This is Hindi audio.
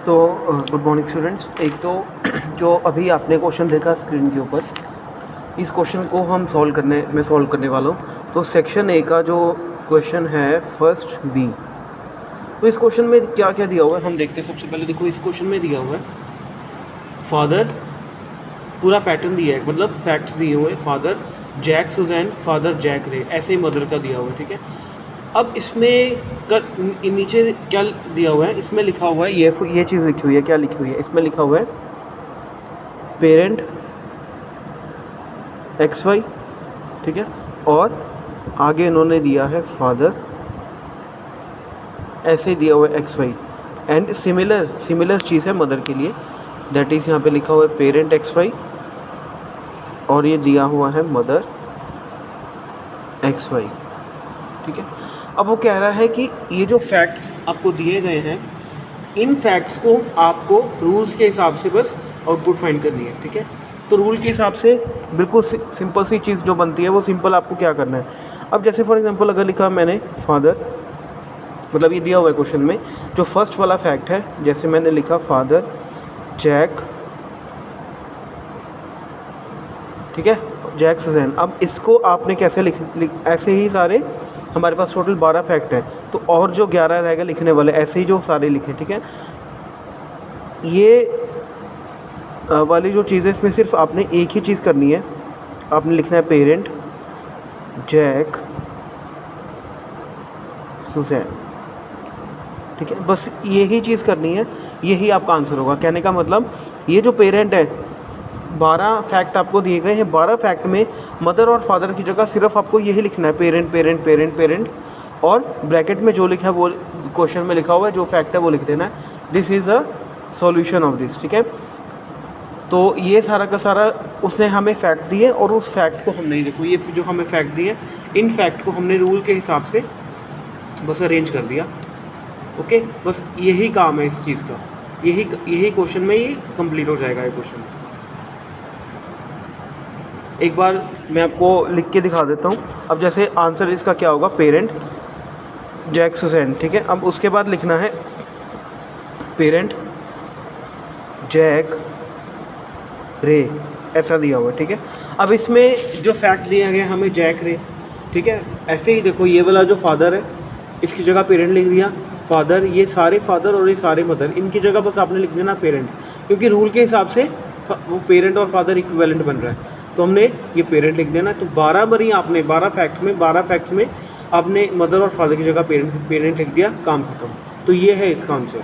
तो गुड मॉर्निंग स्टूडेंट्स। एक तो जो अभी आपने क्वेश्चन देखा स्क्रीन के ऊपर, इस क्वेश्चन को मैं सॉल्व करने वाला हूँ। तो सेक्शन ए का जो क्वेश्चन है फर्स्ट बी, तो इस क्वेश्चन में क्या क्या दिया हुआ है हम देखते हैं। सबसे पहले देखो, इस क्वेश्चन में दिया हुआ है फादर, पूरा पैटर्न दिया है, मतलब फैक्ट्स दिए हुए हैं। Father Jack Suzanne, father Jack Ray, ऐसे ही मदर का दिया हुआ है, ठीक है। अब इसमें नीचे क्या दिया हुआ है, इसमें लिखा हुआ है ये चीज़ लिखी हुई है। क्या लिखी हुई है इसमें? लिखा हुआ है पेरेंट एक्स वाई, ठीक है, और आगे इन्होंने दिया है फादर, ऐसे ही दिया हुआ है एक्स वाई। एंड सिमिलर चीज़ है मदर के लिए, दैट इज़ यहाँ पे लिखा हुआ है पेरेंट एक्स वाई, और ये दिया हुआ है मदर एक्स वाई, ठीक है। अब वो कह रहा है कि ये जो फैक्ट्स आपको दिए गए हैं, इन फैक्ट्स को आपको रूल्स के हिसाब से बस आउटपुट फाइंड करनी है, ठीक है। तो रूल के हिसाब से बिल्कुल सिंपल सी चीज़ जो बनती है वो सिंपल आपको क्या करना है। अब जैसे फॉर एग्जांपल अगर लिखा मैंने फादर, मतलब ये दिया हुआ है क्वेश्चन में जो फर्स्ट वाला फैक्ट है, जैसे मैंने लिखा फादर जैक, ठीक है, जैक सुजैन। अब इसको आपने कैसे ऐसे ही सारे हमारे पास टोटल 12 फैक्ट है, तो और जो 11 रहेगा लिखने वाले, ऐसे ही जो सारे लिखे, ठीक है। ये वाली जो चीज़ है, इसमें सिर्फ आपने एक ही चीज़ करनी है, आपने लिखना है पेरेंट जैक सुजैन, ठीक है। बस यही चीज़ करनी है, यही आपका आंसर होगा। कहने का मतलब ये जो पेरेंट है, 12 फैक्ट आपको दिए गए हैं, 12 फैक्ट में मदर और फादर की जगह सिर्फ आपको यही लिखना है पेरेंट पेरेंट पेरेंट पेरेंट, और ब्रैकेट में जो लिखा है वो क्वेश्चन में लिखा हुआ है, जो फैक्ट है वो लिख देना है। This is a solution of this, ठीक है। तो ये सारा का सारा उसने हमें फैक्ट दिए, और उस फैक्ट को हमने, देखो ये जो हमें फैक्ट दिए, इन फैक्ट को हमने रूल के हिसाब से बस अरेंज कर दिया, ओके। बस यही काम है इस चीज़ का, यही क्वेश्चन में ये कंप्लीट हो जाएगा ये क्वेश्चन। एक बार मैं आपको लिख के दिखा देता हूँ। अब जैसे आंसर इसका क्या होगा, पेरेंट जैक सुजैन, ठीक है। अब उसके बाद लिखना है पेरेंट जैक रे, ऐसा दिया हुआ है, ठीक है। अब इसमें जो फैक्ट दिया गया हमें जैक रे, ठीक है। ऐसे ही देखो, ये वाला जो फादर है इसकी जगह पेरेंट लिख दिया, फादर, ये सारे फादर और ये सारे मदर, इनकी जगह बस आपने लिख देना पेरेंट, क्योंकि रूल के हिसाब से वो पेरेंट और फादर इक्विवेलेंट बन रहा है, तो हमने ये पेरेंट लिख देना। तो 12 बारी आपने 12 फैक्ट्स में आपने मदर और फादर की जगह पेरेंट लिख दिया, काम खत्म। तो ये है इसका आंसर।